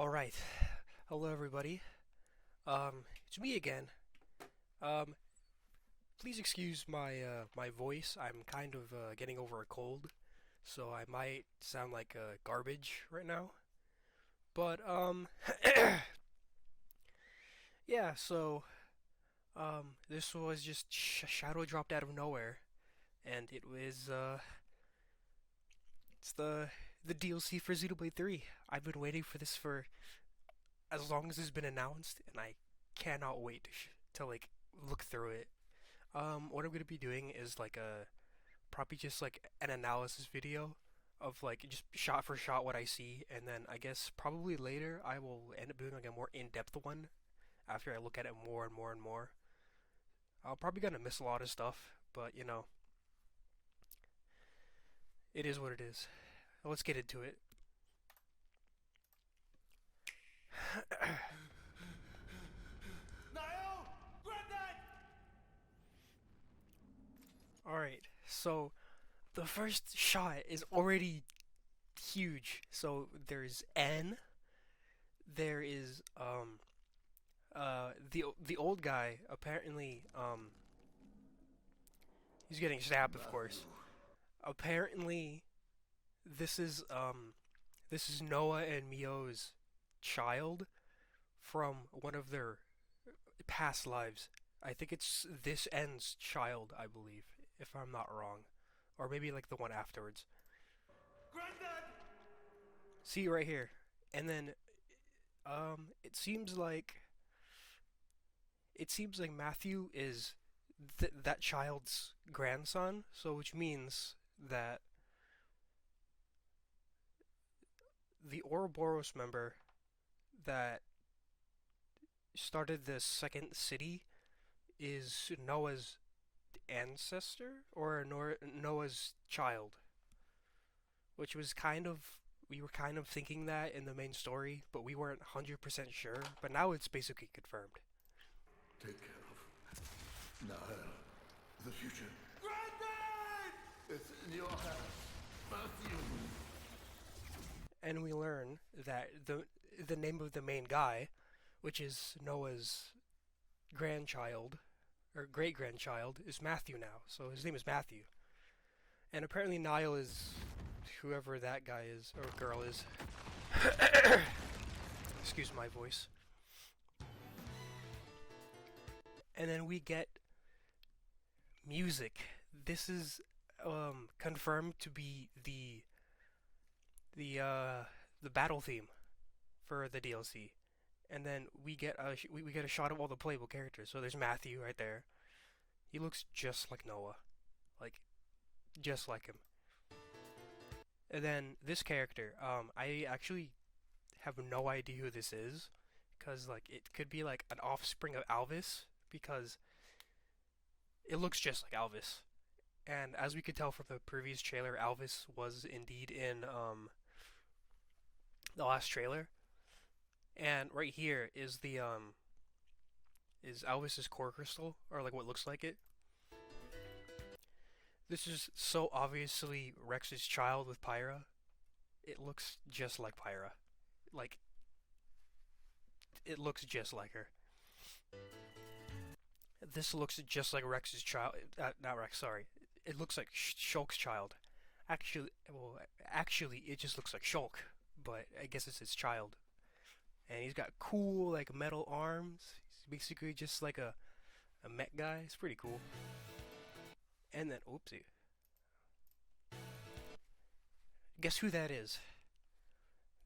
Alright, hello everybody. It's me again. Um, Please excuse my voice. I'm kind of getting over a cold, so I might sound like garbage right now. But yeah. This was just shadow dropped out of nowhere, and it's the DLC for Xenoblade 3. I've been waiting for this for as long as it's been announced, and I cannot wait to like look through it. What I'm gonna be doing is like probably just like an analysis video of like just shot for shot what I see, and then I guess probably later I will end up doing like a more in-depth one after I look at it more and more and more. I'll probably gonna miss a lot of stuff, but it is what it is. Let's get into it. Niall! Grab that! Alright, so the first shot is already huge. So there's N, there is the old guy apparently he's getting stabbed, of course. Apparently this is this is Noah and Mio's child from one of their past lives. I think it's this N's child, I believe, if I'm not wrong, or maybe like the one afterwards. Granddad! See right here, and then it seems like Matthew is that child's grandson, so which means that the Ouroboros member that started the second city is Noah's ancestor or Noah's child, which was we were kind of thinking that in the main story, but we weren't 100% sure. But now it's basically confirmed. Take care of Nahel. The future. Granddad! It's in your hands. Matthew. And we learn that the name of the main guy, which is Noah's grandchild or great grandchild, is Matthew now. So his name is Matthew. And apparently Niall is whoever that guy is or girl is. Excuse my voice. And then we get music. This is confirmed to be the battle theme for the DLC. And then we get we get a shot of all the playable characters. So there's Matthew right there. He looks just like Noah, like just like him. And then this character, I actually have no idea who this is, because like it could be like an offspring of Alvis, because it looks just like Alvis. And as we could tell from the previous trailer, Alvis was indeed in the last trailer. And right here is the is Alvis's core crystal, or like what looks like it. This is so obviously Rex's child with Pyra. It looks just like Pyra. Like, it looks just like her. This looks just like Rex's child. Not Rex, sorry. It looks like Shulk's child. Actually, it just looks like Shulk, but I guess it's his child. And he's got cool, like, metal arms. He's basically just like a mech guy. It's pretty cool. And then, oopsie. Guess who that is?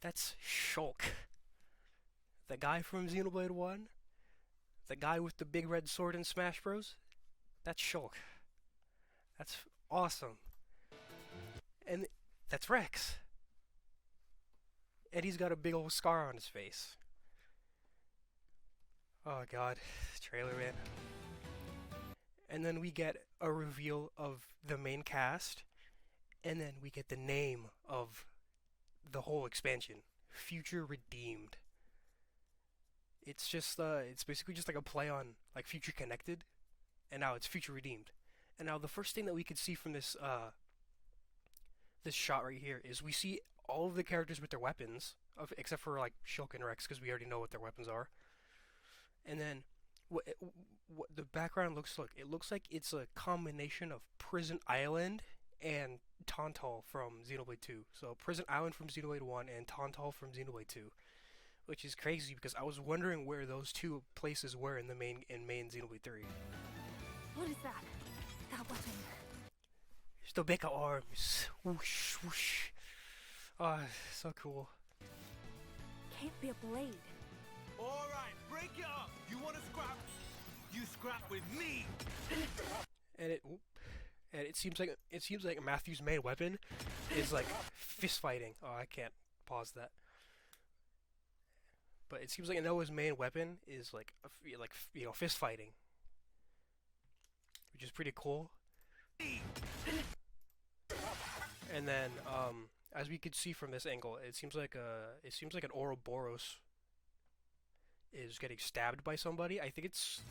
That's Shulk. The guy from Xenoblade 1? The guy with the big red sword in Smash Bros? That's Shulk. That's awesome. And that's Rex. And he's got a big old scar on his face. Oh god, trailer man. And then we get a reveal of the main cast, and then we get the name of the whole expansion, Future Redeemed. It's just it's basically just like a play on like Future Connected, and now it's Future Redeemed. And now the first thing that we could see from this shot right here is we see all of the characters with their weapons, except for like Shulk and Rex, because we already know what their weapons are. And then what the background looks like? It looks like it's a combination of Prison Island and Tontal from Xenoblade 2. So Prison Island from Xenoblade 1 and Tontal from Xenoblade 2, which is crazy because I was wondering where those two places were in main Xenoblade 3. What is that? That weapon. There's the big arms. Whoosh, whoosh. Ah, so cool. Can't be a blade. All right, break it up. You want to scrap? You scrap with me. And it seems like Matthew's main weapon is like fist fighting. Oh, I can't pause that. But it seems like Noah's main weapon is like fist fighting, which is pretty cool. And then as we could see from this angle, it seems like an Ouroboros is getting stabbed by somebody. I think it's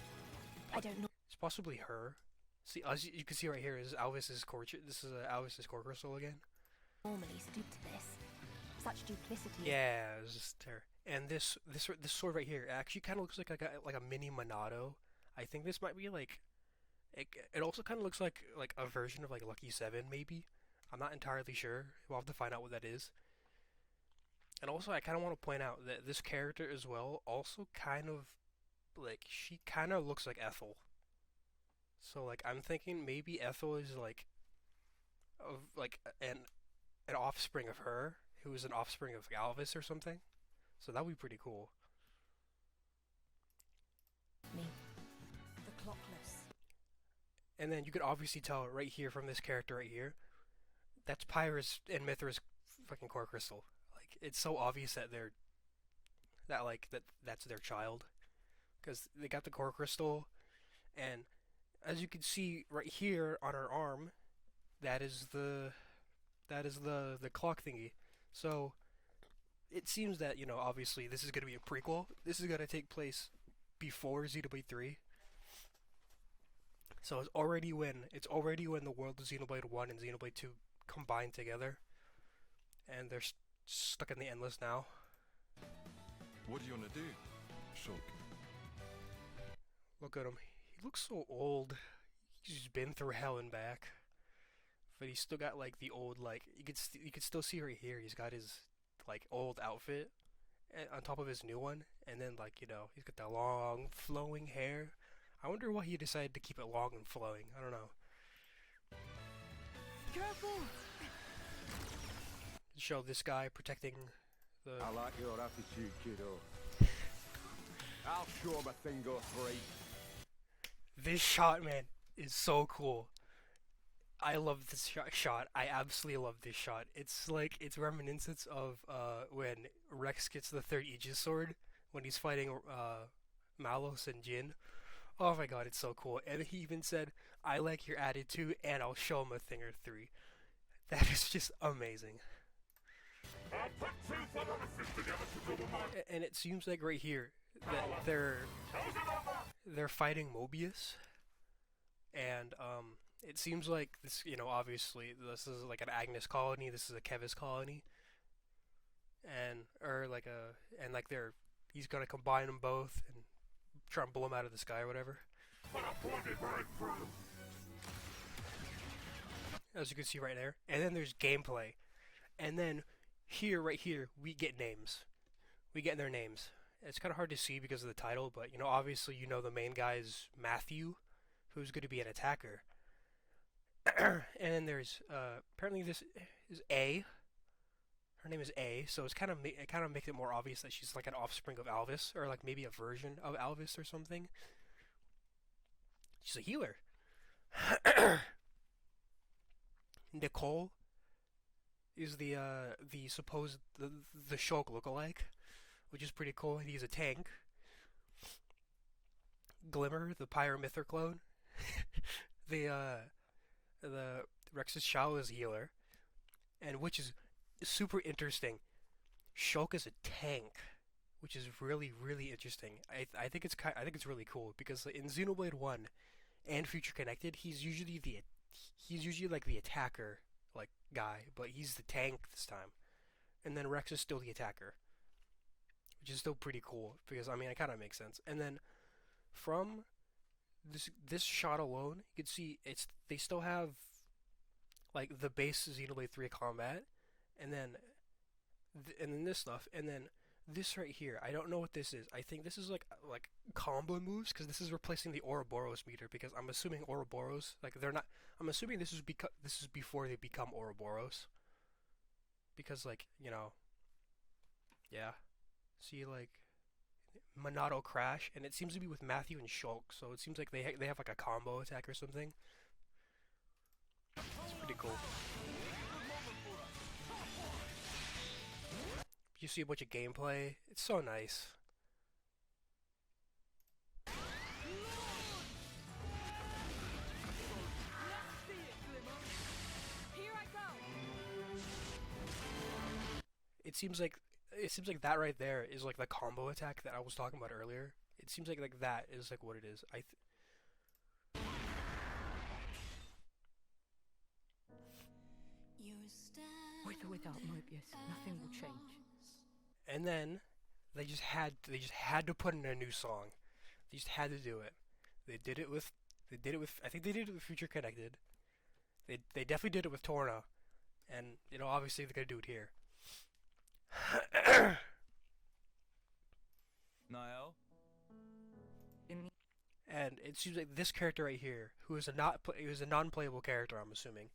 possibly her. See, as you can see right here is Alvis's core. This is Alvis's core crystal again. Normally stoop to this. Such duplicity. Yeah, it was just her. And this sword right here actually kind of looks like a mini Monado. I think this might be like. It also kind of looks like a version of like Lucky 7 maybe. I'm not entirely sure. We'll have to find out what that is. And also, I kind of want to point out that this character as well also kind of she kind of looks like Ethel. So like I'm thinking maybe Ethel is like an offspring of her, who is an offspring of Alvis or something. So that would be pretty cool. Me. The clockless. And then you could obviously tell right here from this character right here, that's Pyrus and Mithra's fucking core crystal. Like it's so obvious that that's their child, because they got the core crystal, and as you can see right here on her arm, that is the clock thingy. So it seems that, you know, obviously this is going to be a prequel. This is going to take place before Xenoblade 3. So it's already when the world of Xenoblade 1 and Xenoblade 2 combined together, and they're stuck in the Endless now. What do you want to do, Shulk? Look at him. He looks so old. He's been through hell and back. But he's still got like the old, like you could still see right here. He's got his like old outfit on top of his new one, and then like, you know, he's got that long flowing hair. I wonder why he decided to keep it long and flowing. I don't know. Careful! Show this guy protecting the. I like your attitude, kiddo. I'll show him a thing goes right. This shot, man, is so cool. I love this shot. I absolutely love this shot. It's like, it's reminiscent of when Rex gets the third Aegis sword when he's fighting Malos and Jin. Oh my god, it's so cool. And he even said, I like your attitude and I'll show him a thing or three. That is just amazing. And it seems like right here that they're fighting Mobius, and it seems like this, you know, obviously this is like an Agnes colony, this is a Kevis colony, and he's gonna combine them both and try and blow them out of the sky or whatever. As you can see right there. And then there's gameplay. And then here, right here, we get names. We get their names. It's kind of hard to see because of the title, but, you know, obviously, you know, the main guy is Matthew, who's going to be an attacker. And then there's, apparently this is A. Her name is A, so it kind of makes it more obvious that she's like an offspring of Alvis, or like maybe a version of Alvis or something. She's a healer. Nicole is the supposed the Shulk lookalike, which is pretty cool. He's a tank. Glimmer, the Pyramithra clone. the Rex's Shao is a healer, and which is super interesting. Shulk is a tank, which is really, really interesting. I think it's really cool because in Xenoblade 1 and Future Connected, he's usually like the attacker like guy, but he's the tank this time. And then Rex is still the attacker. which is still pretty cool because I mean it kind of makes sense. And then from this shot alone, you can see they still have like the base Xenoblade 3 combat, and then this stuff, and then this right here. I don't know what this is. I think this is like combo moves because this is replacing the Ouroboros meter because I'm assuming Ouroboros like they're not. I'm assuming this is before they become Ouroboros because like yeah. See like Monado Crash, and it seems to be with Matthew and Shulk, so it seems like they have like a combo attack or something. It's pretty cool. You see a bunch of gameplay. It's so nice. It seems like that right there is like the combo attack that I was talking about earlier. It seems like that is like what it is. With or without Mobius, nothing will change. And then they just had to put in a new song. They just had to do it. They did it with I think they did it with Future Connected. They definitely did it with Torna. And obviously they're going to do it here. Niall? And it seems like this character right here, who is a non-playable character, I'm assuming,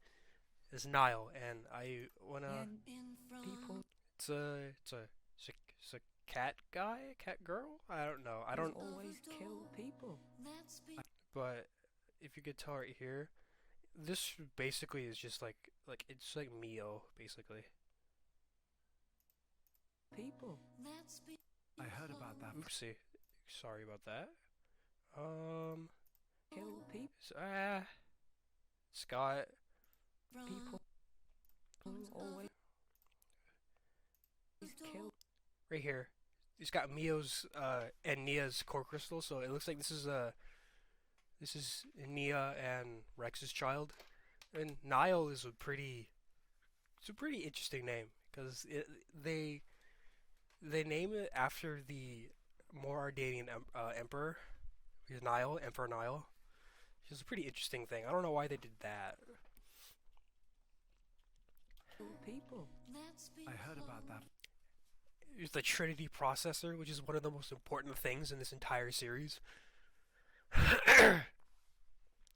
is Niall, and I wanna. People It's a cat guy, cat girl. I don't know. I don't. always kill people. But if you could tell right here, this basically is just like it's like Mio basically. People. I heard about that. Oopsie, sorry about that. Kill people. Scott. People always kill. Right here. He's got Mio's and Nia's core crystal, so it looks like this is Nia and Rex's child. And Niall is a pretty interesting name because they name it after the Morardanian emperor. He's Niall, Emperor Niall. Which is a pretty interesting thing. I don't know why they did that. People. I heard about that. It's the Trinity processor, which is one of the most important things in this entire series.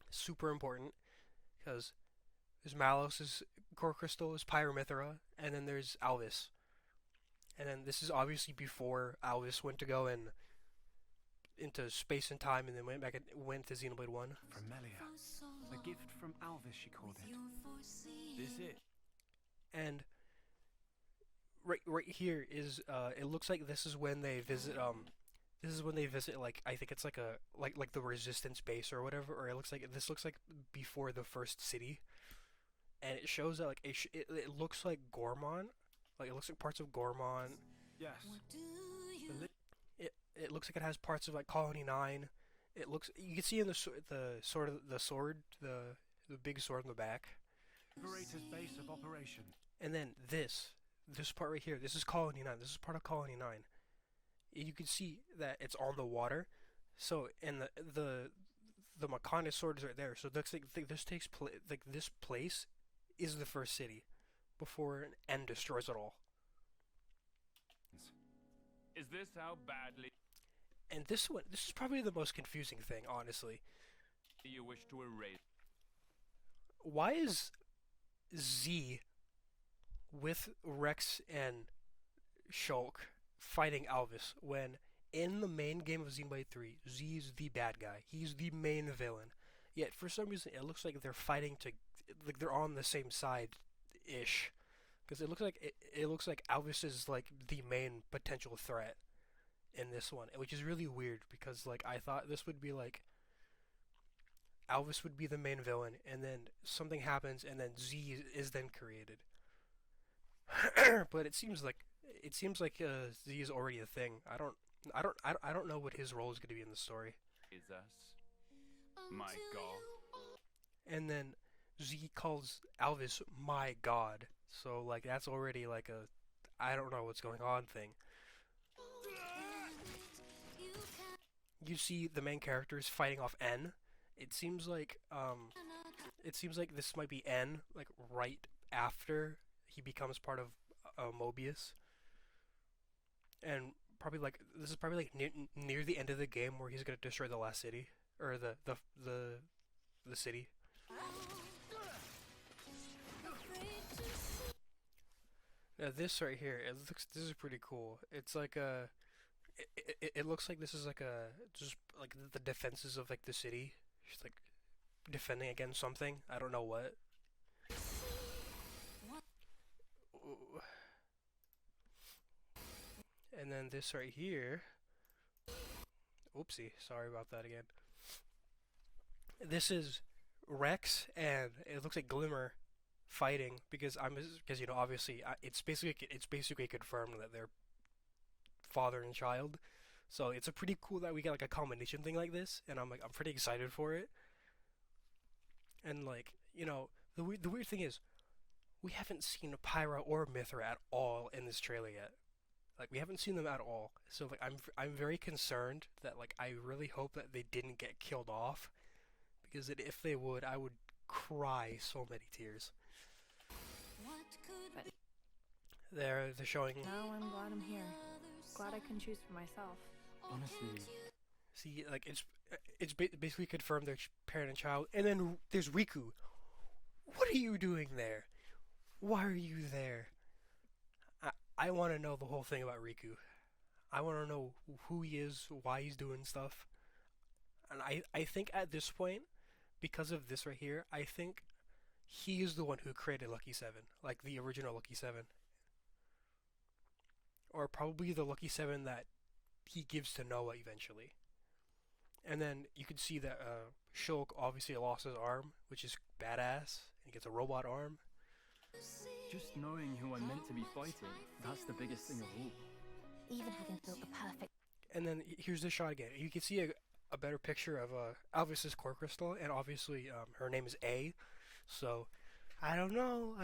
Super important, because there's Malos's core crystal, is Pyramithra, and then there's Alvis. And then this is obviously before Alvis went to go into space and time, and then went to Xenoblade 1. From Melia. A gift from Alvis, she called it. This it? And right here is it looks like this is when they visit like I think it's like a like the resistance base or whatever, or this looks like before the first city, and it shows that like it looks like Gormon, like it looks like parts of Gormon. Yes. It looks like it has parts of like Colony 9. It looks, you can see in the big sword in the back. Liberator's base of operation. And then this part right here, this is Colony 9. This is part of Colony 9. You can see that it's on the water. So, and the Makana sword is right there. So it looks like this takes place, like this place is the first city before N destroys it all. Is this how badly And this is probably the most confusing thing, honestly. you wish to erase? Why is Z with Rex and Shulk fighting Alvis when in the main game of Xenoblade 3, Z is the bad guy. He's the main villain. Yet for some reason it looks like they're fighting like they're on the same side-ish. Because it looks like Alvis is like the main potential threat in this one, which is really weird because like I thought this would be like Alvis would be the main villain, and then something happens, and then Z is then created. But it seems like Z is already a thing. I don't know what his role is going to be in the story. Is us? My God. And then Z calls Alvis my god. So like that's already like a I don't know what's going on thing. you see the main characters fighting off N. It seems like this might be N, like right after he becomes part of Mobius, and probably like this is probably like near the end of the game where he's gonna destroy the last city or the city. Now this right here, this is pretty cool. It's like it looks like this is like just like the defenses of like the city. She's like defending against something. I don't know what. And then this right here. Oopsie, sorry about that again. This is Rex and it looks like Glimmer fighting because you know obviously it's basically confirmed that they're father and child. So it's a pretty cool that we get like a combination thing like this, and I'm pretty excited for it. And like, you know, the weird thing is we haven't seen Pyra or Mithra at all in this trailer yet. Like we haven't seen them at all. So like I'm very concerned that like I really hope that they didn't get killed off, because if they would, I would cry so many tears. They're showing. No, I'm glad I'm here. Glad I can choose for myself. Honestly, See, like it's basically confirmed they're parent and child, and then there's Riku. What are you doing there? Why are you there? I want to know the whole thing about Riku. I want to know who he is, why he's doing stuff, and I think at this point, because of this right here, I think he is the one who created Lucky 7, like the original Lucky 7. Or probably the Lucky 7 that he gives to Noah eventually. And then you can see that Shulk obviously lost his arm, which is badass, and he gets a robot arm. Just knowing who I'm meant to be fighting, that's the biggest thing of all. Even having built the perfect. And then here's the shot again. You can see a better picture of Alvis's core crystal, and obviously her name is A. So, I don't know.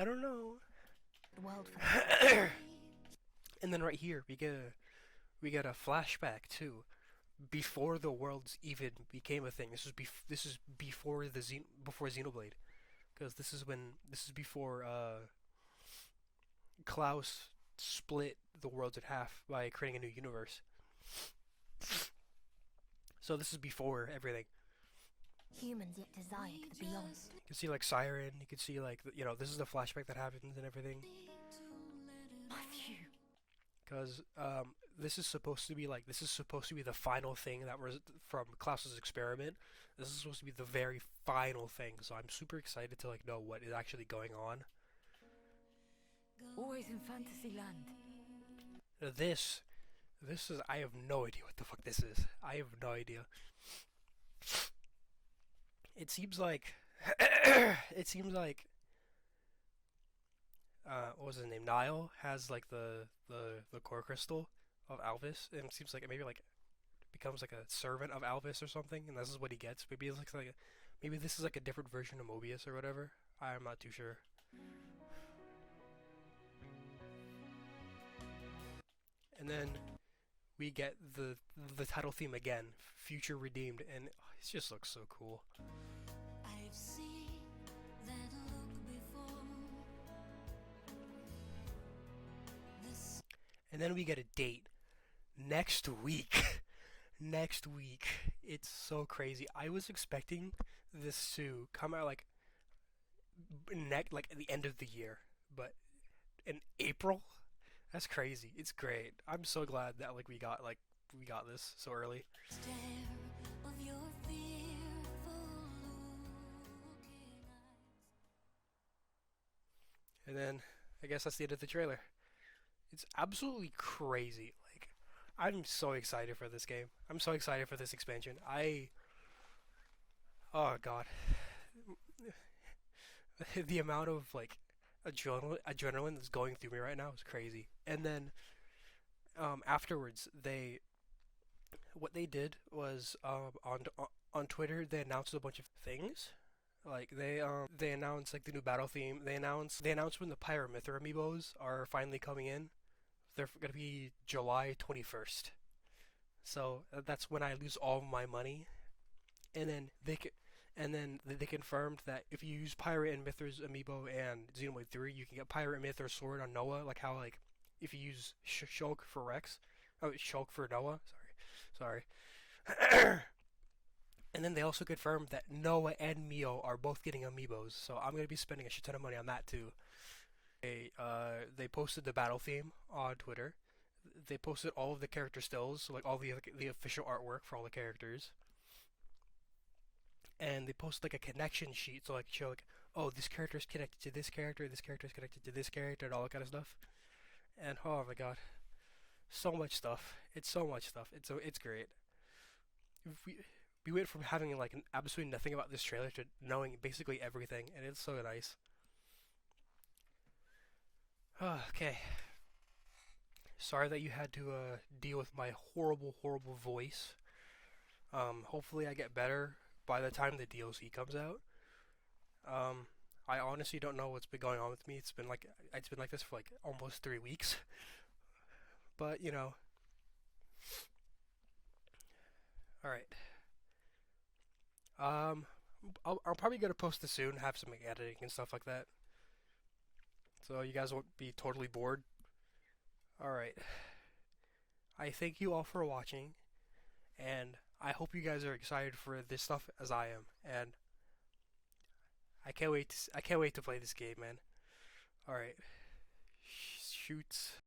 The world for And then right here we get a flashback too, before the worlds even became a thing. This is before before Xenoblade, because this is before Klaus split the worlds in half by creating a new universe. So this is before everything. humans yet desired the beyond. You can see like Siren. You can see like this is the flashback that happens and everything. Because this is supposed to be the final thing that was from Klaus's experiment. This is supposed to be the very final thing. So I'm super excited to like know what is actually going on. Always in Fantasyland. Now this is, I have no idea what the fuck this is. I have no idea. It seems like what was his name? Niall has like the core crystal of Alvis, and it seems like maybe like becomes like a servant of Alvis or something, and this is what he gets. Maybe it's like maybe this is like a different version of Mobius or whatever. I'm not too sure. And then we get the title theme again, Future Redeemed, and it just looks so cool. I've seen that look before. And then we get a date next week. Next week. It's so crazy. I was expecting this to come out like at the end of the year, but in April. That's crazy. It's great. I'm so glad that we got this so early. Stare of your fearful looking eyes. And then I guess that's the end of the trailer. It's absolutely crazy. Like, I'm so excited for this game. I'm so excited for this expansion. Oh god. The amount of like adrenaline that's going through me right now is crazy. And then afterwards, what they did was on Twitter they announced a bunch of things. Like they announced like the new battle theme. They announced when the Pyra Mithra amiibos are finally coming in. They're gonna be July 21st. So that's when I lose all of my money. And then they confirmed that if you use Pirate and Mythra's amiibo and Xenoblade 3, you can get Pirate Mythra's sword on Noah, like how like if you use Shulk for Rex, oh Shulk for Noah, sorry. And then they also confirmed that Noah and Mio are both getting amiibos, so I'm gonna be spending a shit ton of money on that too. They posted the battle theme on Twitter. They posted all of the character stills, so like all the official artwork for all the characters. And they posted like a connection sheet, so like show like, oh, this character is connected to this character is connected to this character, and all that kind of stuff. And oh my god, so much stuff. It's so much stuff. It's great. We went from having like absolutely nothing about this trailer to knowing basically everything, and it's so nice. Okay. Sorry that you had to deal with my horrible voice. Hopefully I get better by the time the DLC comes out. I honestly don't know what's been going on with me. It's been like this for like almost 3 weeks. But you know. All right. I'll probably gonna post this soon. Have some editing and stuff like that. So you guys won't be totally bored. All right. I thank you all for watching, and I hope you guys are excited for this stuff as I am, and I can't wait to play this game, man. All right. Shoots.